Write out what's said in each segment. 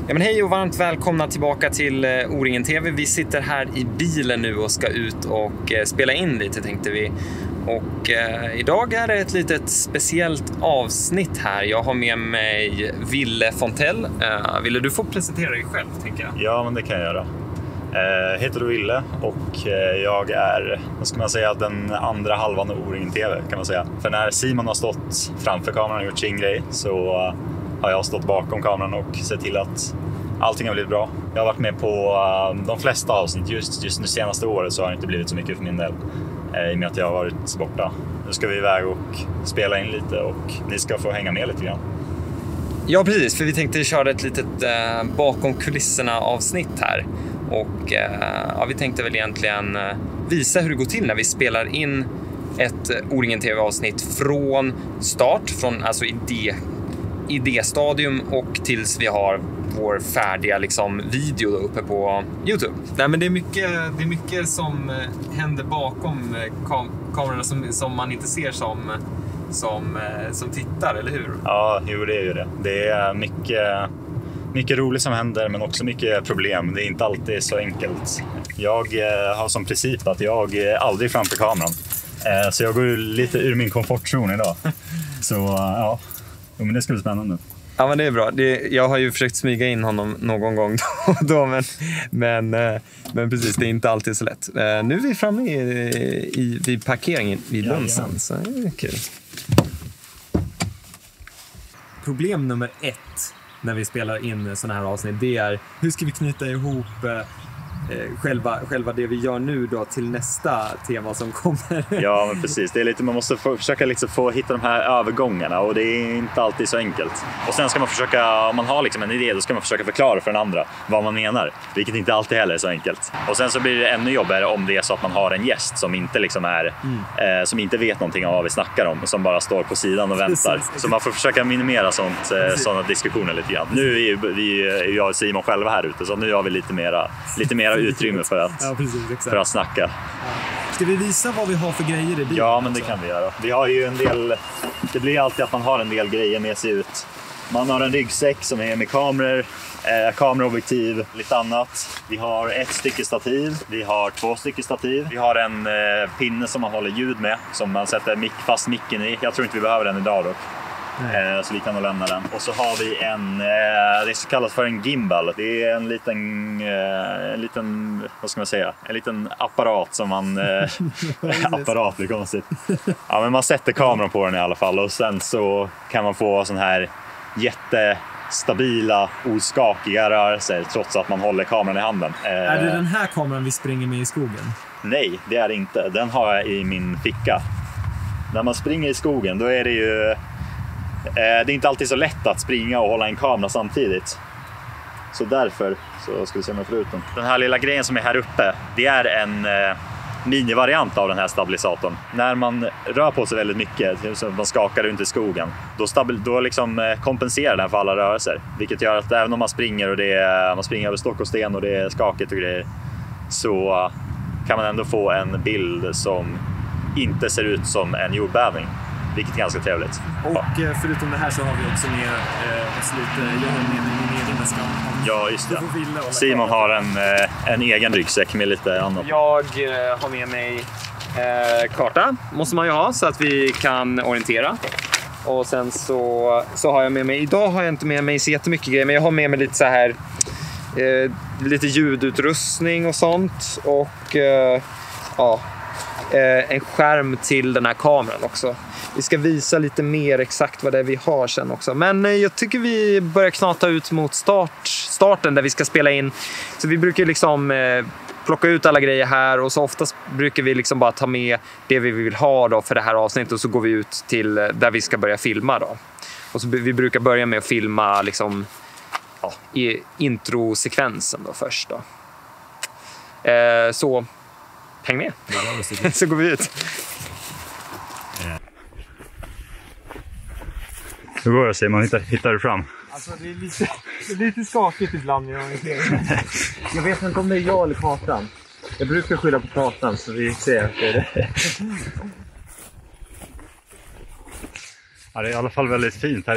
Ja, men hej och varmt välkomna tillbaka till O-ringen TV. Vi sitter här i bilen nu och ska ut och spela in lite, tänkte vi. Och idag är det ett litet speciellt avsnitt här. Jag har med mig Ville Fontell. Ville, du får presentera dig själv, tänker jag. Ja, men det kan jag göra. Heter du Ville och jag är, vad ska man säga, den andra halvan av O-ringen TV, kan man säga. För när Simon har stått framför kameran och gjort sin grej så har jag stått bakom kameran och sett till att allting har blivit bra. Jag har varit med på de flesta avsnitt. Just det senaste året så har det inte blivit så mycket för min del, i och med att jag har varit borta. Nu ska vi iväg och spela in lite och ni ska få hänga med lite grann. Ja, precis, för vi tänkte köra ett litet bakom kulisserna avsnitt här. Och ja, vi tänkte väl egentligen visa hur det går till när vi spelar in ett O-ringen TV-avsnitt från start, från alltså idéstadium och tills vi har vår färdiga liksom video uppe på YouTube. Nej, men det är mycket som händer bakom kamerorna som man inte ser som tittar, eller hur? Ja, jo, det är ju det. Det är mycket roligt som händer, men också mycket problem. Det är inte alltid så enkelt. Jag har som princip att jag är aldrig framför kameran. Så jag går lite ur min komfortzon idag. Så ja, men det ska bli spännande. Ja, men det är bra. Jag har ju försökt smyga in honom någon gång då, men precis, det är inte alltid så lätt. Nu är vi framme vid parkeringen vid Lunsen, så det är kul. Problem nummer 1 när vi spelar in såna här avsnitt, det är hur ska vi knyta ihop själva det vi gör nu då till nästa tema som kommer. Ja, men precis. Det är lite, man måste försöka liksom få hitta de här övergångarna, och det är inte alltid så enkelt. Och sen ska man försöka, om man har liksom en idé, då ska man försöka förklara för den andra vad man menar, vilket inte alltid heller är så enkelt. Och sen så blir det ännu jobbigare om det är så att man har en gäst som inte liksom är som inte vet någonting om vad vi snackar om, som bara står på sidan och väntar. Så man får försöka minimera sådana diskussioner lite grann. Nu är jag och Simon själva här ute, så nu har vi lite mera utrymme för att snacka. Ja. Ska vi visa vad vi har för grejer i bilen? Ja, men det kan vi göra. Vi har ju en del, det blir alltid att man har en del grejer med sig ut. Man har en ryggsäck som är med kameror, kameraobjektiv, lite annat. Vi har 1 stycke stativ, vi har 2 stycken stativ. Vi har en pinne som man håller ljud med, som man sätter fast micken i. Jag tror inte vi behöver den idag dock. Så vi kan nog lämna den. Och så har vi det så kallas för en gimbal. Det är en liten vad ska man säga, en liten apparat som man apparat blir konstigt. Ja, men man sätter kameran på den i alla fall, och sen så kan man få sån här jättestabila, oskakiga rörelser trots att man håller kameran i handen. Är det den här kameran vi springer med i skogen? Nej, det är det inte. Den har jag i min ficka. När man springer i skogen, då är det ju det är inte alltid så lätt att springa och hålla en kamera samtidigt. Så därför så ska vi se om jag får ut den. Den här lilla grejen som är här uppe, det är en minivariant av den här stabilisatorn. När man rör på sig väldigt mycket, så man skakar runt i skogen, då liksom kompenserar den för alla rörelser. Vilket gör att även om man springer och man springer över stock och sten och det är skakigt och grejer, så kan man ändå få en bild som inte ser ut som en jordbävning. Vilket är ganska trevligt. Och förutom det här så har vi också med oss lite, jag har med mig min egen väska. Ja, just det. Simon har en egen ryggsäck med lite annat. Jag har med mig karta, måste man ju ha, så att vi kan orientera. Och sen så har jag med mig, idag har jag inte med mig så jättemycket grejer, men jag har med mig lite så här lite ljudutrustning och sånt. Och en skärm till den här kameran också. Vi ska visa lite mer exakt vad det är vi har sen också. Men jag tycker vi börjar knata ut mot starten där vi ska spela in. Så vi brukar liksom plocka ut alla grejer här, och så oftast brukar vi liksom bara ta med det vi vill ha då för det här avsnittet, och så går vi ut till där vi ska börja filma då. Och så vi brukar börja med att filma liksom i introsekvensen då först då. Så häng med. Så går vi ut. Hur går det, Simon? Hittar du fram? Alltså det är lite skakigt ibland. Jag vet inte om det är jag eller kartan. Jag brukar skylla på kartan, så vi ser att det är det. Ja, det är i alla fall väldigt fint här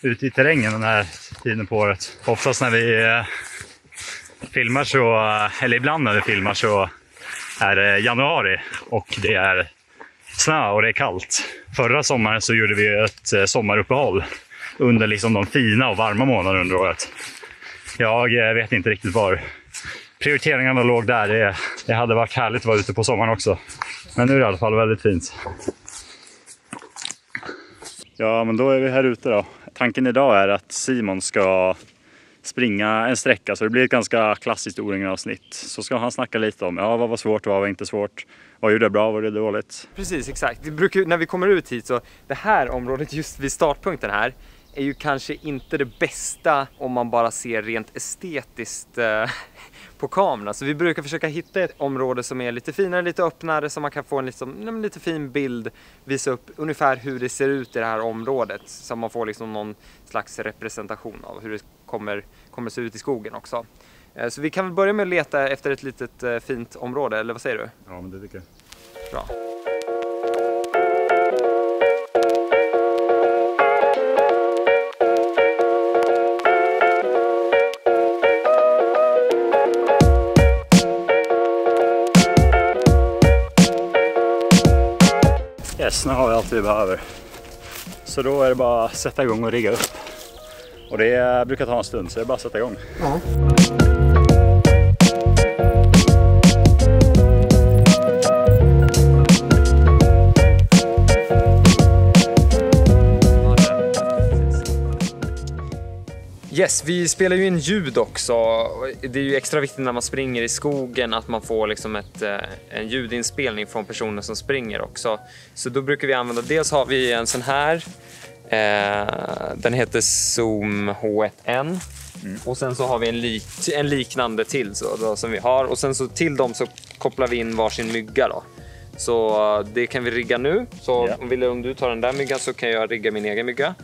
ute i terrängen, den här tiden på året. Oftast när vi filmar så, eller ibland när vi filmar så är det januari och det är snö och det är kallt. Förra sommaren så gjorde vi ett sommaruppehåll under liksom de fina och varma månaderna under året. Jag vet inte riktigt var prioriteringarna låg där. Det hade varit härligt att vara ute på sommaren också. Men nu är det i alla fall väldigt fint. Ja, men då är vi här ute då. Tanken idag är att Simon ska springa en sträcka, så det blir ett ganska klassiskt O-ringen-avsnitt. Så ska han snacka lite om vad var svårt, vad var inte svårt, vad gjorde det bra, vad gjorde det dåligt. Precis, exakt. Vi brukar, när vi kommer ut hit, så det här området just vid startpunkten här är ju kanske inte det bästa om man bara ser rent estetiskt på kameran. Så vi brukar försöka hitta ett område som är lite finare, lite öppnare, så man kan få en lite fin bild, visa upp ungefär hur det ser ut i det här området, så man får liksom någon slags representation av hur det kommer se ut i skogen också. Så vi kan väl börja med att leta efter ett litet fint område, eller vad säger du? Ja, men det tycker jag. Bra. Yes, nu har vi allt vi behöver. Så då är det bara att sätta igång och rigga upp. Och det brukar ta en stund, så det är bara att sätta igång. Ja. Yes, vi spelar ju in ljud också. Det är ju extra viktigt när man springer i skogen att man får liksom en ljudinspelning från personer som springer också. Så då brukar vi använda, dels har vi en sån här, den heter Zoom H1N. Och sen så har vi en liknande till då, som vi har. Och sen så till dem så kopplar vi in varsin mygga då. Så det kan vi rigga nu. Så om du tar den där myggan så kan jag rigga min egen mygga.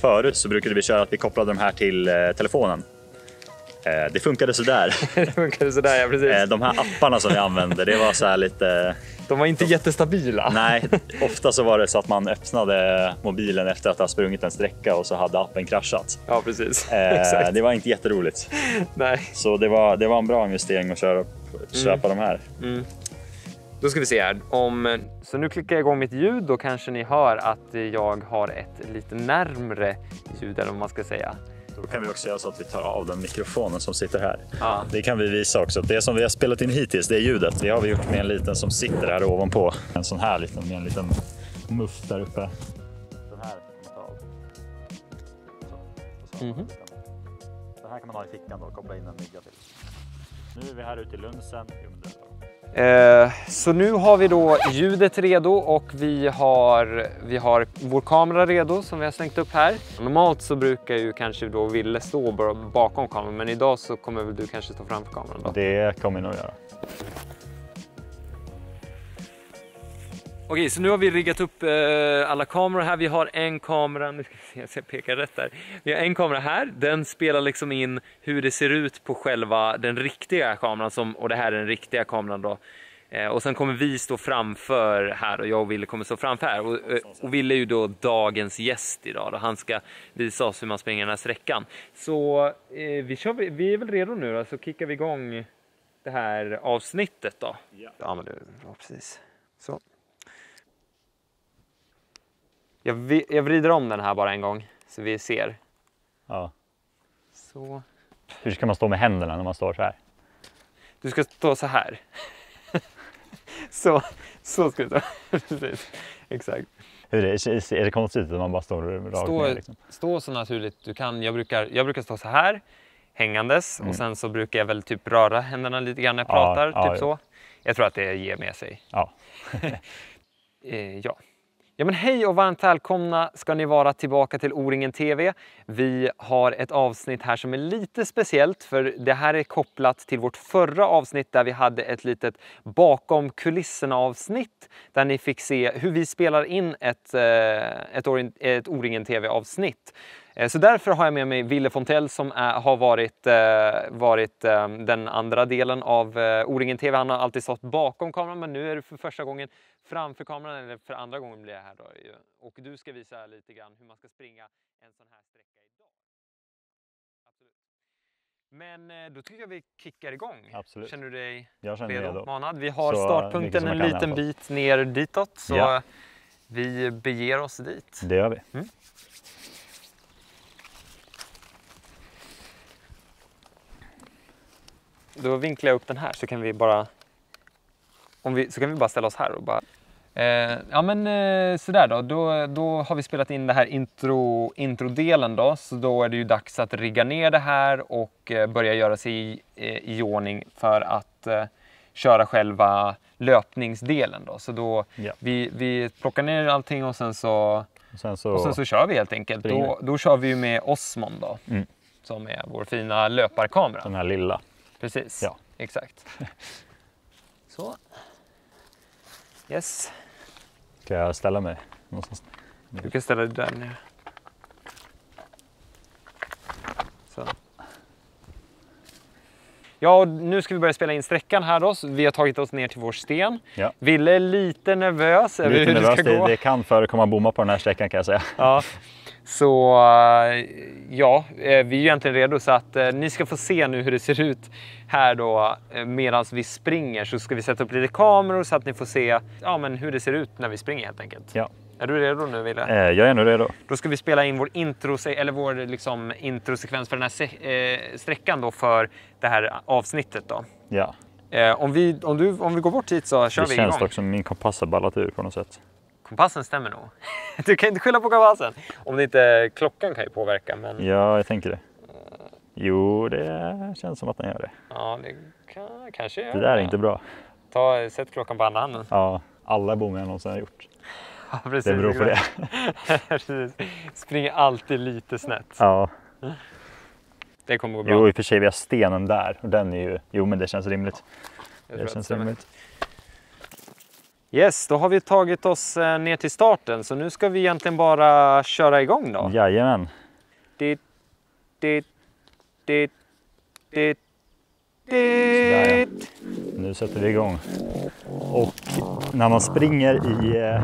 Förut så brukade vi köra att vi kopplade de här till telefonen. Det funkade sådär. Det funkade sådär, ja, precis. De här apparna som vi använde, det var så här lite... De var inte jättestabila. Nej, ofta så var det så att man öppnade mobilen efter att ha sprungit en sträcka och så hade appen kraschat. Ja, precis. Det var inte jätteroligt. Nej. Så det var en bra investering att köpa de här. Mm. Då ska vi se här. Så nu klickar jag igång mitt ljud. Då kanske ni hör att jag har ett lite närmre ljud, eller vad man ska säga. Då kan vi också göra så att vi tar av den mikrofonen som sitter här. Ja. Det kan vi visa också. Det som vi har spelat in hittills, det är ljudet. Det har vi gjort med en liten som sitter här ovanpå. En sån här liten, med en liten muff där uppe. Den här kan man ta av. Så. Den här kan man ha i fickan då och koppla in en mygga till. Nu är vi här ute i Lundsen. Så nu har vi då ljudet redo och vi har vår kamera redo som vi har slängt upp här. Normalt så brukar ju kanske då Ville stå bakom kameran, men idag så kommer väl du kanske stå framför kameran då. Det kommer vi nog göra. Okej, så nu har vi riggat upp alla kameror här. Vi har en kamera, nu ska vi se, jag pekar rätt där. Vi har en kamera här, den spelar liksom in hur det ser ut på själva den riktiga kameran, och det här är den riktiga kameran då. Och sen kommer vi stå framför här och jag och Ville kommer stå framför här. Och Ville är ju då dagens gäst idag. Han ska visa oss hur man springer den här sträckan. Så vi är väl redo nu då, så kickar vi igång det här avsnittet då. Ja, men det är bra, precis. Så. Jag vrider om den här bara en gång så vi ser. Ja. Så. Hur ska man stå med händerna när man står så här? Du ska stå så här. så ska du stå. Precis. Exakt. Är det konstigt att man bara står rakt ner? Liksom? Stå så naturligt du kan. Jag brukar stå så här hängandes och sen så brukar jag väl typ röra händerna lite grann när jag pratar. Typ så. Jag tror att det ger med sig. Ja. Ja. Ja, men hej och varmt välkomna ska ni vara tillbaka till O-ringen TV. Vi har ett avsnitt här som är lite speciellt, för det här är kopplat till vårt förra avsnitt där vi hade ett litet bakom kulisserna avsnitt där ni fick se hur vi spelar in ett O-ringen TV-avsnitt. Så därför har jag med mig Ville Fontell som har varit den andra delen av O-ringen TV. Han har alltid stått bakom kameran, men nu är det för första gången framför kameran, eller för andra gången blir det här då. Och du ska visa lite grann hur man ska springa en sån här sträcka idag. Men då tycker jag vi kickar igång. Absolut. Känner du dig Jag känner redo. manad? Vi har Så startpunkten en liten bit ner ditåt. Så vi beger oss dit. Det gör vi. Då vinklar jag upp den här så kan vi bara ställa oss här och bara sådär då har vi spelat in det här introdelen då, så då är det ju dags att rigga ner det här och börja göra sig i ordning för att köra själva löpningsdelen då. Så då vi plockar ner allting och sen så kör vi helt enkelt. Då kör vi ju med Osmon då, som är vår fina löparkamera. Den här lilla. Precis, ja. Exakt. Så. Yes. Ska jag ställa mig någonstans? Du kan ställa dig där nere. Så. Ja, och nu ska vi börja spela in sträckan här då. Vi har tagit oss ner till vår sten. Ja. Ville är lite nervös över hur det ska gå. Det kan förekomma bomma på den här sträckan kan jag säga. Ja. Så vi är egentligen redo så att ni ska få se nu hur det ser ut här då medan vi springer. Så ska vi sätta upp lite kameror så att ni får se hur det ser ut när vi springer helt enkelt. Ja. Är du redo nu, Ville? Jag är nog redo. Då ska vi spela in vår introsekvens för den här sträckan då för det här avsnittet då. Ja. Om vi går bort hit så kör vi igång. Det känns dock som min kompass har ballat ur på något sätt. Kompassen stämmer nog. Du kan inte skylla på kompassen. Om det inte klockan kan ju påverka. Men... Ja, jag tänker det. Jo, det känns som att den gör det. Ja, det kanske gör det. Där är inte bra. Sätt klockan på andra handen. Ja, alla bommer jag någonsin har gjort. Ja, precis, det beror på det. Precis. Springer alltid lite snett. Ja. Det kommer gå bra. Jo, i och för sig vi har stenen där. Och den är ju... Jo, men det känns rimligt. Ja, det känns rimligt. Yes, då har vi tagit oss ner till starten. Så nu ska vi egentligen bara köra igång då. Jajamän. Nu sätter vi igång. Och när man springer i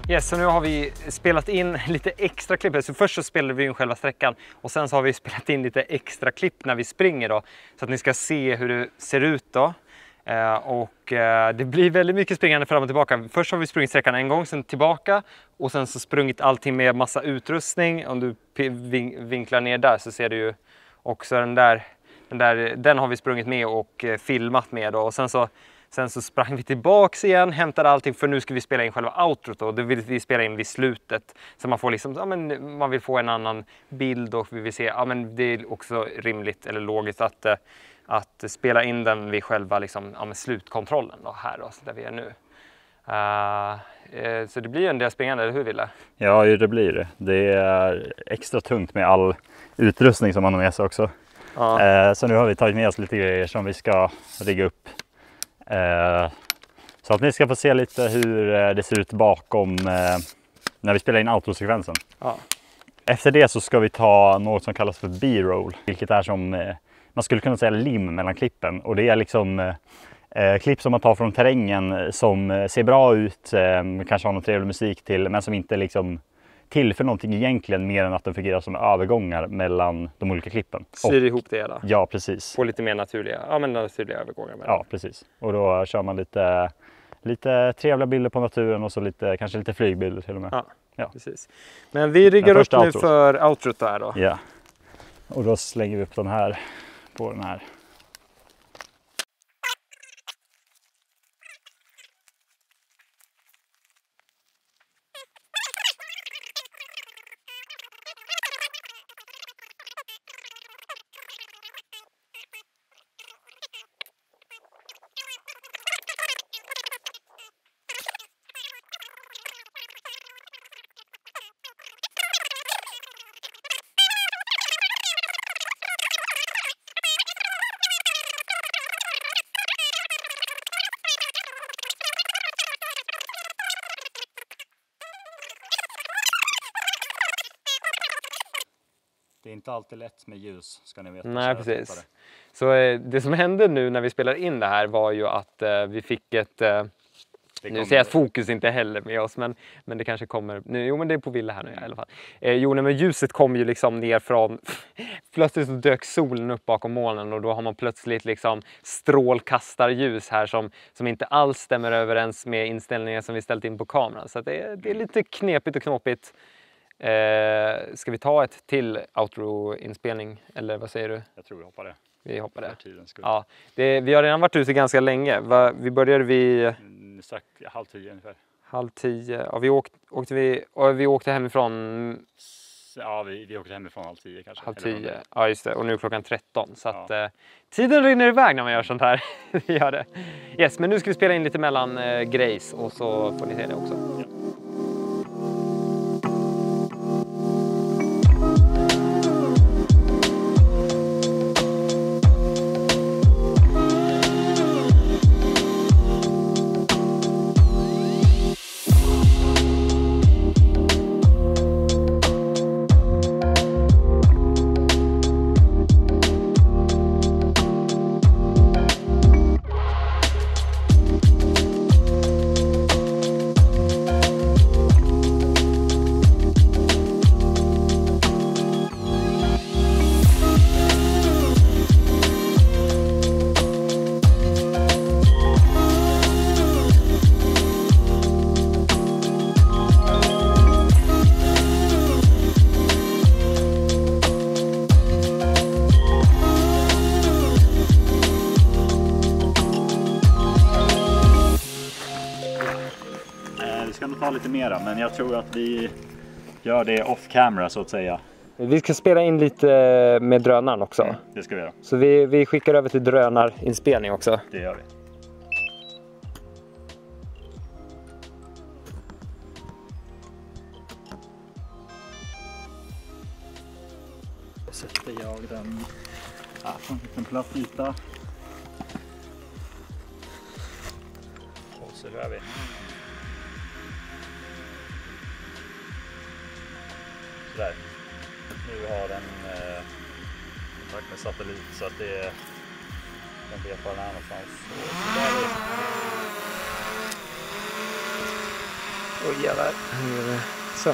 Yes, så nu har vi spelat in lite extra klipp. Så först så spelade vi in själva sträckan och sen så har vi spelat in lite extra klipp när vi springer då. Så att ni ska se hur det ser ut då. Det blir väldigt mycket springande fram och tillbaka. Först har vi sprungit sträckan en gång, sen tillbaka. Och sen så sprungit allting med massa utrustning. Om du vinklar ner där så ser du ju också den har vi sprungit med och filmat med då. Och sen så sprang vi tillbaks igen, hämtade allting för nu ska vi spela in själva outrot då. Det vill vi spela in vid slutet. Så man får liksom, man vill få en annan bild och vi vill se, det är också rimligt eller logiskt att spela in den vid själva liksom, slutkontrollen då, här då, där vi är nu. Så det blir en del springande, eller hur Ville? Ja, det blir det. Det är extra tungt med all utrustning som man har med sig också. Ja. Så nu har vi tagit med oss lite grejer som vi ska rigga upp. Så att ni ska få se lite hur det ser ut bakom när vi spelar in outrosekvensen. Ja. Efter det så ska vi ta något som kallas för B-roll, vilket är som man skulle kunna säga lim mellan klippen. Och det är liksom klipp som man tar från terrängen som ser bra ut, kanske har någon trevlig musik till, men som inte liksom tillför någonting egentligen mer än att den fungerar som övergångar mellan de olika klippen. Syr ihop det då? Ja, precis. På lite mer naturliga övergångar. Ja, precis. Och då kör man lite trevliga bilder på naturen och så kanske lite flygbilder till och med. Ja. Precis. Men vi riggar upp nu för outrot här då. Ja. Och då slänger vi upp den här på den här. Det är inte alltid lätt med ljus, ska ni veta. Nej, precis. Så det som hände nu när vi spelar in det här var ju att vi fick ett... Nu ser jag att fokus inte heller med oss, men det kanske kommer... Jo, men det är på Ville här nu i alla fall. Men ljuset kom ju liksom ner från... Plötsligt så dök solen upp bakom molnen och då har man plötsligt liksom strålkastarljus här som inte alls stämmer överens med inställningar som vi ställt in på kameran. Så det är lite knepigt och knåpigt. Ska vi ta ett till outro-inspelning, eller vad säger du? Jag tror vi hoppar det. Vi hoppar det. Ja, vi har redan varit ute ganska länge. Vi började vid... Strax 9:30 ungefär. 9:30. Ja, vi åkte hemifrån... Ja, vi åkte hemifrån 9:30 kanske. 9:30. Ja, just det. Och nu är klockan 13. Så att tiden rinner iväg när man gör sånt här. Det gör det. Yes, men nu ska vi spela in lite mellan grejs och så får ni se det också. Ja. Lite mera, men jag tror att vi gör det off camera så att säga. Vi ska spela in lite med drönaren också. Det ska vi göra. Så vi skickar över till drönarinspelning också. Det gör vi. Då sätter jag den på en liten platt yta. Och så rör vi. Där. Nu har den kontakt med satellit så att den vet var den är någonstans. Oj jävlar. Så.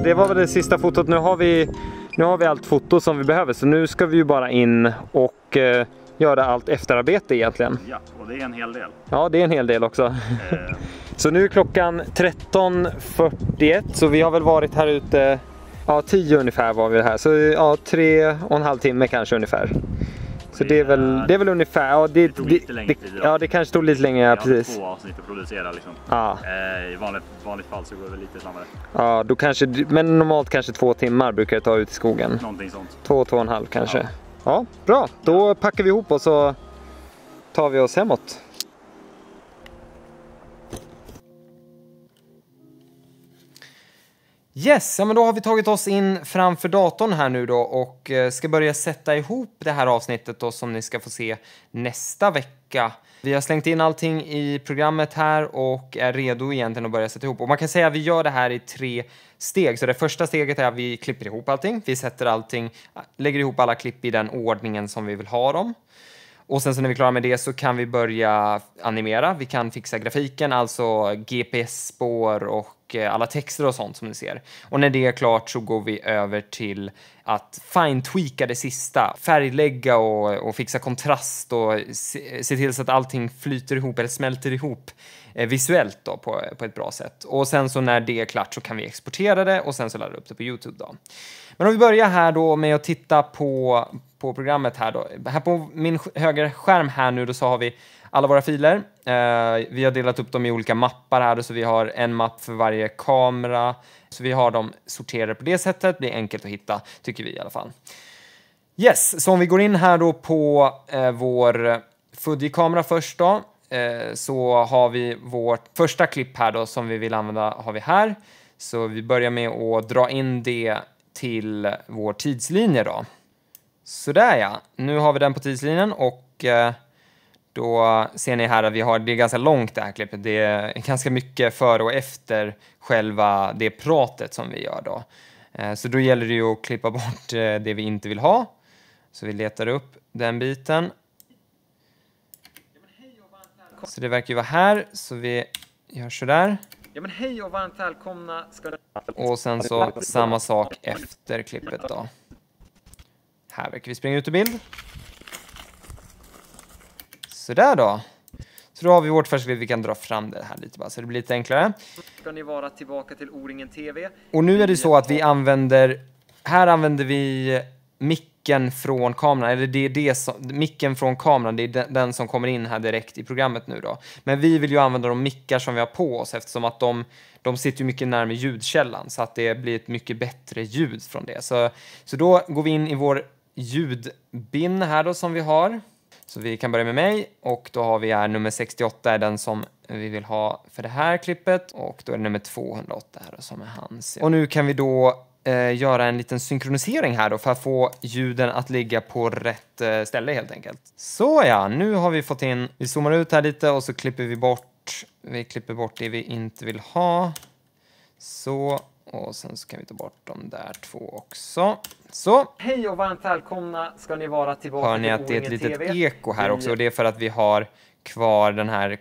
Det var väl det sista fotot. Nu har vi allt foto som vi behöver. Så nu ska vi ju bara in och göra allt efterarbete egentligen. Ja, och det är en hel del. Ja, det är en hel del också. Så nu är klockan 13:41. Så vi har väl varit här ute... Ja, 10 ungefär var vi här. Så ja, 3,5 timme kanske ungefär. Så det är väl ungefär... Ja, det tog lite längre tid idag. Ja, det kanske tog lite längre, ja, precis. 2 avsnitt att producera liksom. Ja. I vanligt fall så går det lite snabbare. Ja, då kanske... Men normalt kanske 2 timmar brukar det ta ut i skogen. Någonting sånt. 2,5 kanske. Ja, bra. Då packar vi ihop och så tar vi oss hemåt. Yes, ja, men då har vi tagit oss in framför datorn här nu då och ska börja sätta ihop det här avsnittet då som ni ska få se nästa vecka. Vi har slängt in allting i programmet här och är redo egentligen att börja sätta ihop. Och man kan säga att vi gör det här i 3 steg. Så det första steget är att vi klipper ihop allting. Vi sätter allting, lägger ihop alla klipp i den ordningen som vi vill ha dem. Och sen så när vi är klara med det så kan vi börja animera. Vi kan fixa grafiken, alltså GPS-spår och alla texter och sånt som ni ser. Och när det är klart så går vi över till att fine-tweaka det sista. Färglägga och fixa kontrast och se till så att allting flyter ihop eller smälter ihop visuellt då på ett bra sätt. Och sen så när det är klart så kan vi exportera det och sen så ladda upp det på YouTube då. Men om vi börjar här då med att titta på programmet här då. Här på min högra skärm här nu då så har vi alla våra filer. Vi har delat upp dem i olika mappar här då, så vi har en mapp för varje kamera. Så vi har dem sorterade på det sättet. Det blir enkelt att hitta, tycker vi i alla fall. Yes, så om vi går in här då på vår Fuji-kamera först då. Så har vi vårt första klipp här då som vi vill använda har vi här. Så vi börjar med att dra in det till vår tidslinje då. Sådär ja, nu har vi den på tidslinjen och då ser ni här att det är ganska långt det här klippet. Det är ganska mycket före och efter själva det pratet som vi gör då. Så då gäller det ju att klippa bort det vi inte vill ha. Så vi letar upp den biten. Så det verkar ju vara här, så vi gör sådär. Ja men hej och varmt välkomna. Och sen så samma sak efter klippet då. Här verkar vi springa ut ur bild. Sådär då. Så då har vi vårt första klipp. Vi kan dra fram det här lite bara så det blir lite enklare. Ska ni vara tillbaka till O-ringen TV. Och nu är det så att vi använder vi micken från kameran. Eller det är det som, micken från kameran, det är den som kommer in här direkt i programmet nu då. Men vi vill ju använda de mickar som vi har på oss eftersom att de sitter ju mycket närmare ljudkällan så att det blir ett mycket bättre ljud från det. Så då går vi in i vår ljudbin här då som vi har. Så vi kan börja med mig och då har vi här nummer 68 är den som vi vill ha för det här klippet och då är det nummer 208 här då, som är hans. Och nu kan vi då göra en liten synkronisering här då för att få ljuden att ligga på rätt ställe helt enkelt. Så ja, nu har vi fått in, vi zoomar ut här lite och så klipper vi klipper bort det vi inte vill ha. Så, och sen så kan vi ta bort de där 2 också. Så. Hej och varmt välkomna ska ni vara tillbaka. Hör ni att det är ett litet eko här också och det är för att vi har kvar den här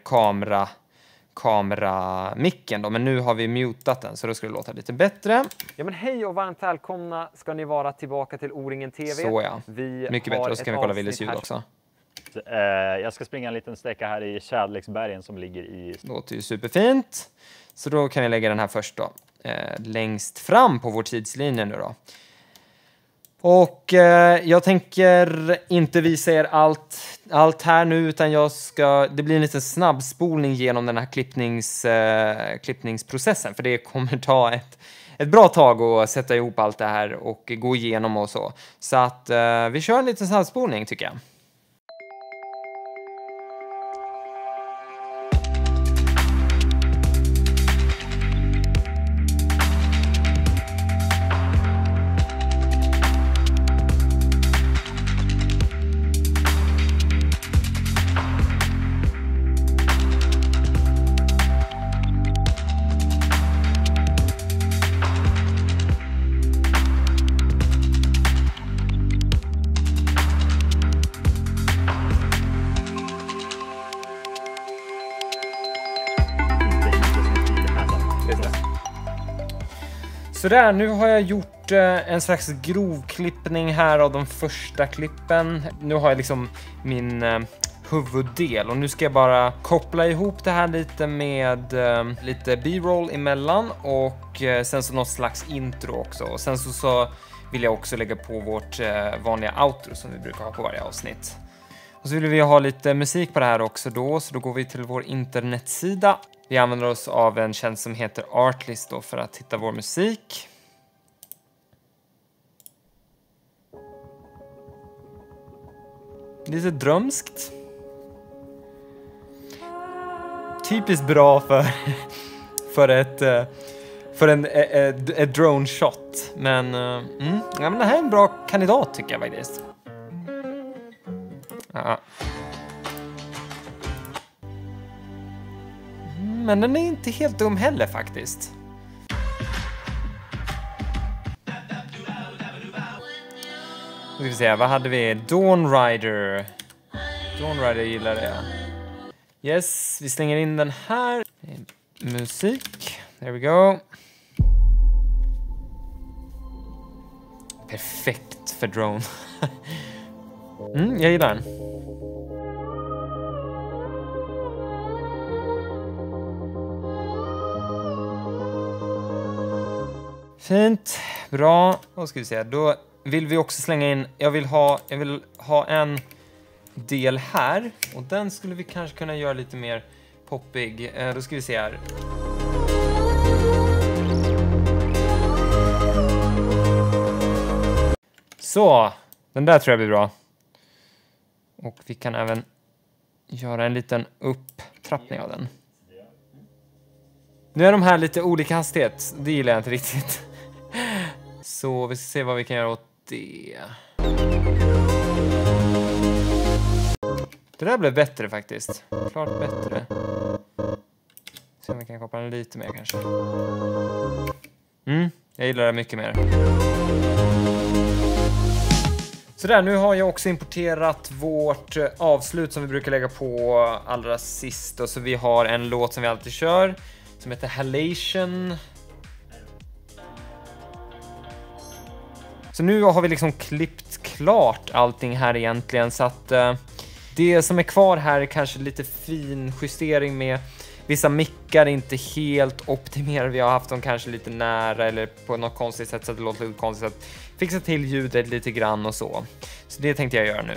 kameramicken då, men nu har vi mutat den så då ska det låta lite bättre. Ja men hej och varmt välkomna ska ni vara tillbaka till O-ringen TV. Så ja, mycket bättre. Och så kan vi kolla Willes ljud också. Jag ska springa en liten sträcka här i Kärleksbergen som ligger i... Det låter ju superfint. Så då kan vi lägga den här först då. Längst fram på vår tidslinje nu då. Och jag tänker inte visa er allt här nu utan det blir en liten snabbspolning genom den här klippningsprocessen. För det kommer ta ett bra tag att sätta ihop allt det här och gå igenom och så. Så att vi kör en liten snabbspolning tycker jag. Sådär, nu har jag gjort en slags grovklippning här av de första klippen. Nu har jag liksom min huvuddel och nu ska jag bara koppla ihop det här lite med lite b-roll emellan och sen så något slags intro också. Och sen så vill jag också lägga på vårt vanliga outro som vi brukar ha på varje avsnitt. Och så vill vi ha lite musik på det här också då, så då går vi till vår internetsida. Vi använder oss av en tjänst som heter Artlist då för att hitta vår musik. Lite drömskt. Typiskt bra för för en drone shot. Men, ja, men det här är en bra kandidat tycker jag faktiskt. Ja. Men den är inte helt dum heller faktiskt. Nu ska vi se, vad hade vi? Dawn Rider. Dawn Rider gillar det. Yes, vi slänger in den här. Musik. There we go. Perfekt för drone. Jag gillar den. Fint, bra. Då ska vi se. Då vill vi också slänga in. Jag vill ha en del här och den skulle vi kanske kunna göra lite mer poppig. Då ska vi se här. Så, den där tror jag blir bra. Och vi kan även göra en liten upptrappning av den. Nu är de här lite olika hastighet. Det gillar jag inte riktigt. Så vi ska se vad vi kan göra åt det. Det där blev bättre faktiskt. Klart bättre. Se om vi kan koppla den lite mer kanske. Jag gillar det mycket mer. Så där, nu har jag också importerat vårt avslut som vi brukar lägga på allra sist. Och så vi har en låt som vi alltid kör som heter Halation. Så nu har vi liksom klippt klart allting här egentligen. Så att det som är kvar här är kanske lite fin justering med vissa mickar inte helt optimerade. Vi har haft dem kanske lite nära eller på något konstigt sätt så att det låter lite konstigt. Att fixa till ljudet lite grann och så. Så det tänkte jag göra nu.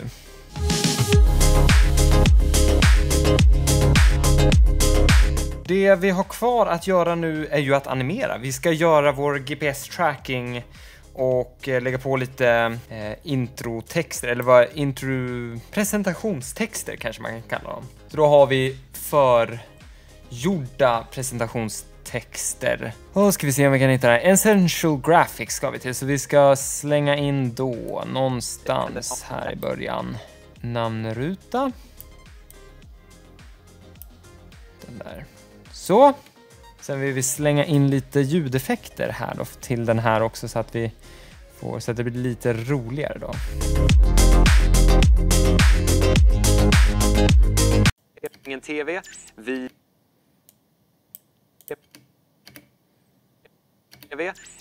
Det vi har kvar att göra nu är ju att animera. Vi ska göra vår GPS-tracking och lägga på lite introtexter, eller vad presentationstexter kanske man kan kalla dem. Så då har vi förgjorda presentationstexter. Och ska vi se om vi kan hitta det här. Essential Graphics ska vi till, så vi ska slänga in då någonstans här i början. Namnruta. Den där. Så. Sen vill vi slänga in lite ljudeffekter här då till den här också så att vi får så att det blir lite roligare då. Ingen TV.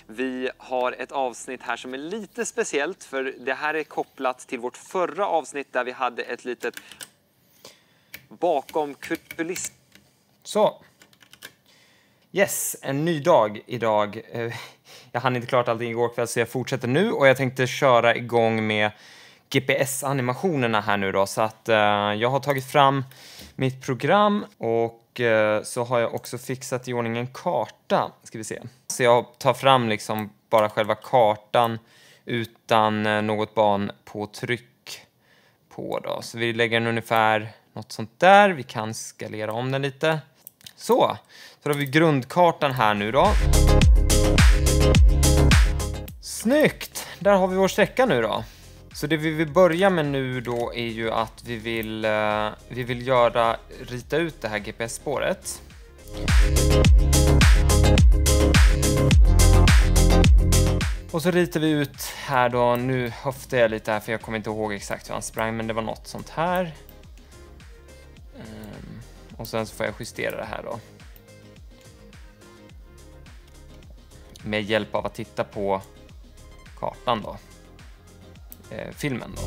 Vi har ett avsnitt här som är lite speciellt för det här är kopplat till vårt förra avsnitt där vi hade ett litet bakom kuliss. Så. Yes, en ny dag idag. Jag hann inte klart allting igår kväll så jag fortsätter nu och jag tänkte köra igång med GPS-animationerna här nu då. Så att jag har tagit fram mitt program och så har jag också fixat i ordning en karta. Ska vi se. Så jag tar fram liksom bara själva kartan utan något banpåtryck på då. Så vi lägger den ungefär något sånt där. Vi kan skalera om den lite. Så har vi grundkartan här nu då. Snyggt! Där har vi vår sträcka nu då. Så det vi vill börja med nu då är ju att vi vill rita ut det här GPS-spåret. Och så ritar vi ut här då. Nu höftar jag lite här för jag kommer inte ihåg exakt hur han sprang, men det var något sånt här. Och sen så får jag justera det här då. Med hjälp av att titta på kartan då. Filmen då.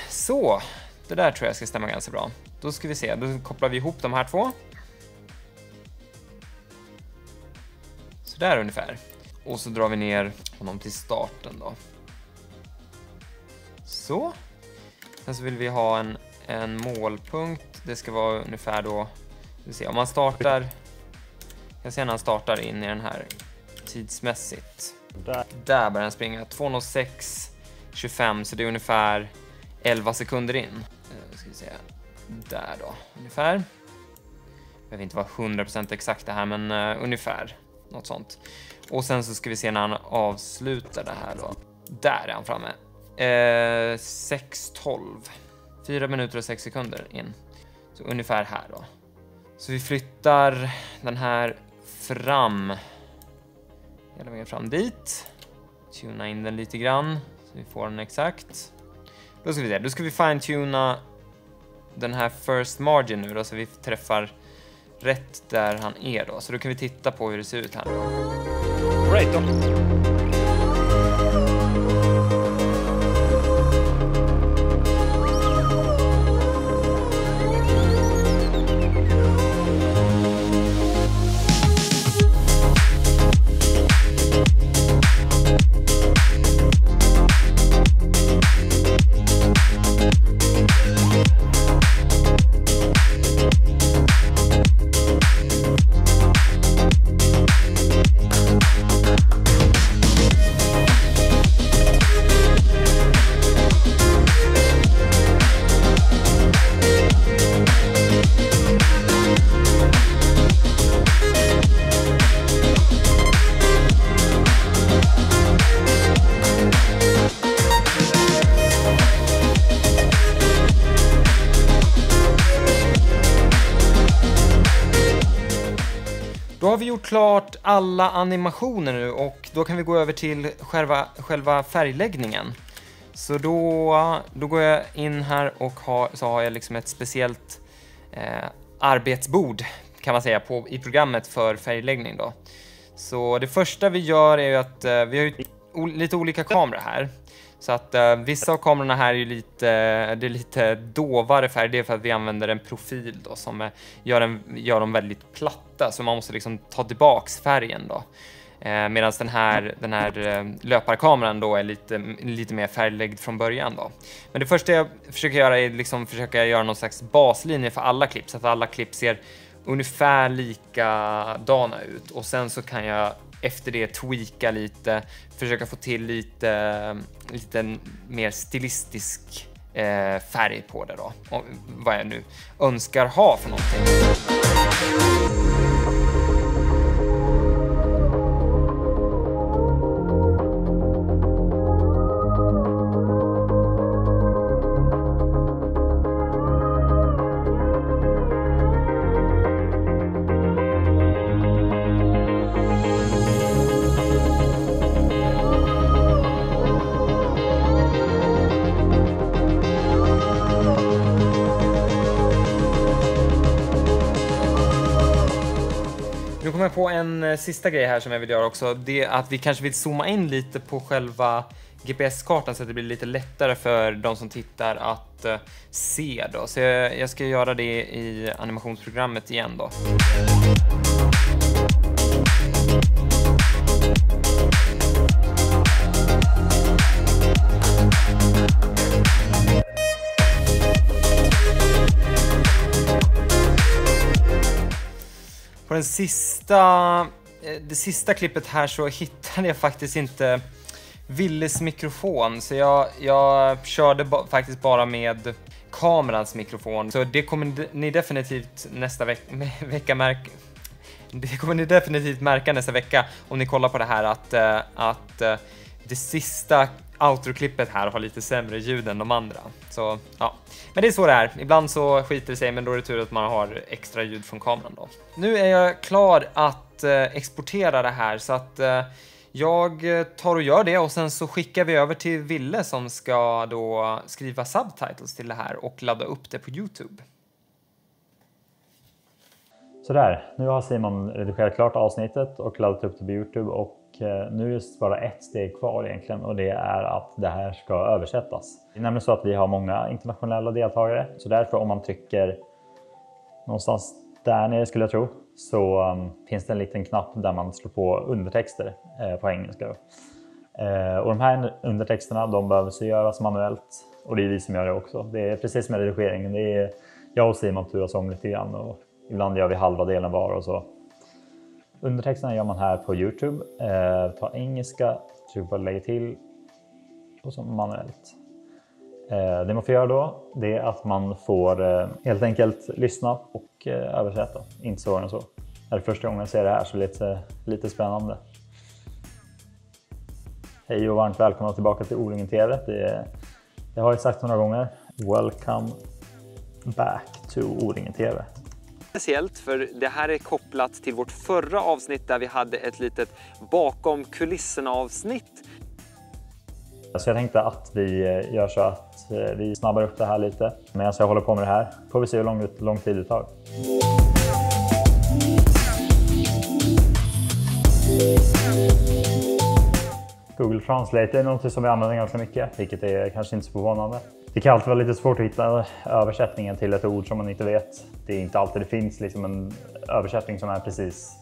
Så, det där tror jag ska stämma ganska bra. Då ska vi se, då kopplar vi ihop de här två. Så där ungefär. Och så drar vi ner honom till starten då. Så. Sen så vill vi ha en målpunkt. Det ska vara ungefär då. Vi ser om man startar. Jag ser när han startar in i den här tidsmässigt. Där börjar han springa 2:06:25 så det är ungefär 11 sekunder in. Ska vi se. Där då ungefär. behöver inte vara 100% exakt det här, men ungefär något sånt. Och sen så ska vi se när han avslutar det här då. Där är han framme. 6:12. 4 minuter och 6 sekunder in. Så ungefär här då. Så vi flyttar den här fram. Hela vägen fram dit. Tuna in den lite grann. Så vi får den exakt. Då ska vi se. Då ska vi fine-tuna den här first margin nu då. Så vi träffar rätt där han är då. Så då kan vi titta på hur det ser ut här. Right då. Då har vi gjort klart alla animationer nu och då kan vi gå över till själva färgläggningen. Så då går jag in här och har jag liksom ett speciellt arbetsbord kan man säga i programmet för färgläggning då. Så det första vi gör är ju att vi har ju lite olika kameror här. Så att vissa av kamerorna här är ju lite dovare färg. Det är för att vi använder en profil då som gör dem väldigt platta. Så man måste liksom ta tillbaks färgen då. Medan den här löparkameran då är lite mer färgläggd från början då. Men det första jag försöker göra är liksom försöka göra någon slags baslinje för alla klipp. Så att alla klipp ser ungefär likadana ut. Och sen så kan jag efter det tweaka lite, försöka få till lite mer stilistisk färg på det då. Och vad jag nu önskar ha för någonting. Nu kommer jag på en sista grej här som jag vill göra också. Det är att vi kanske vill zooma in lite på själva GPS-kartan så att det blir lite lättare för de som tittar att se då. Så jag ska göra det i animationsprogrammet igen då. På det sista klippet här så hittade jag faktiskt inte Willes mikrofon. Så jag körde faktiskt bara med kamerans mikrofon. Så det kommer ni definitivt märka nästa vecka om ni kollar på det här att det sista outro-klippet här har lite sämre ljud än de andra. Så ja, men det är så det är. Ibland så skiter det sig, men då är det tur att man har extra ljud från kameran då. Nu är jag klar att exportera det här så att jag tar och gör det och sen så skickar vi över till Wille som ska då skriva subtitles till det här och ladda upp det på YouTube. Sådär, nu har Simon redigerat klart avsnittet och laddat upp det på YouTube och nu är det bara ett steg kvar egentligen och det är att det här ska översättas. Det är nämligen så att vi har många internationella deltagare så därför om man trycker någonstans där nere skulle jag tro så finns det en liten knapp där man slår på undertexter på engelska. Och de här undertexterna de behöver så göras manuellt och det är vi som gör det också. Det är precis som med redigeringen, det är jag och Simon turas om lite grann och ibland gör vi halva delen var och så. Undertexterna gör man här på YouTube. Ta engelska, tryck på lägga till och så manuellt. Det man får göra då, det är att man får helt enkelt lyssna och översätta. Inte svårare än så. Är det första gången jag ser det här så lite spännande. Hej och varmt välkomna tillbaka till O-ringen TV. Det har jag sagt några gånger. Welcome back to O-ringen TV. Speciellt för det här är kopplat till vårt förra avsnitt där vi hade ett litet bakom kulisserna avsnitt. Så jag tänkte att vi gör så att vi snabbar upp det här lite medan jag håller på med det här. Får vi se hur lång tid det tar. Google Translate är något som vi använder ganska mycket, vilket är kanske inte så förvånande. Det kan alltid vara lite svårt att hitta översättningen till ett ord som man inte vet. Det är inte alltid det finns liksom en översättning som är precis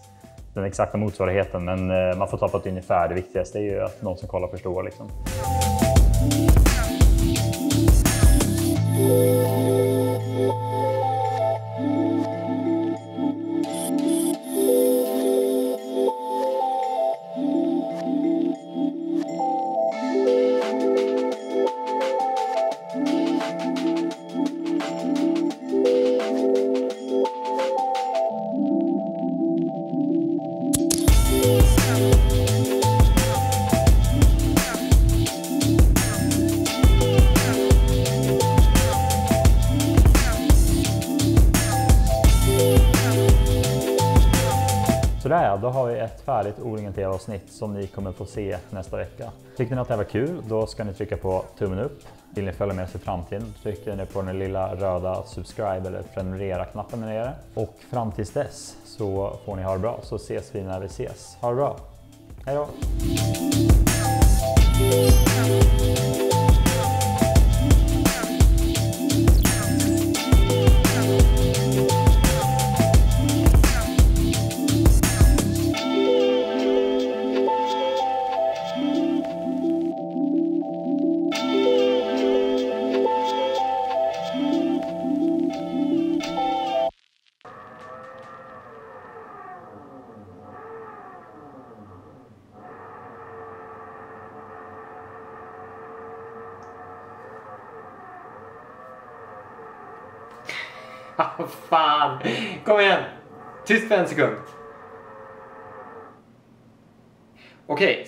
den exakta motsvarigheten, men man får ta på ett ungefär. Det viktigaste är ju att någon som kollar förstår liksom. Sådär, då har vi ett färdigt O-ringen TV-avsnitt som ni kommer få se nästa vecka. Tyckte ni att det här var kul, då ska ni trycka på tummen upp. Vill ni följa med oss i framtiden, trycker ni på den lilla röda subscribe eller prenumerera-knappen där nere. Och fram tills dess så får ni ha det bra, så ses vi när vi ses. Ha det bra! Hej då! Fan! Kom igen! Tyst för en sekund. Okej,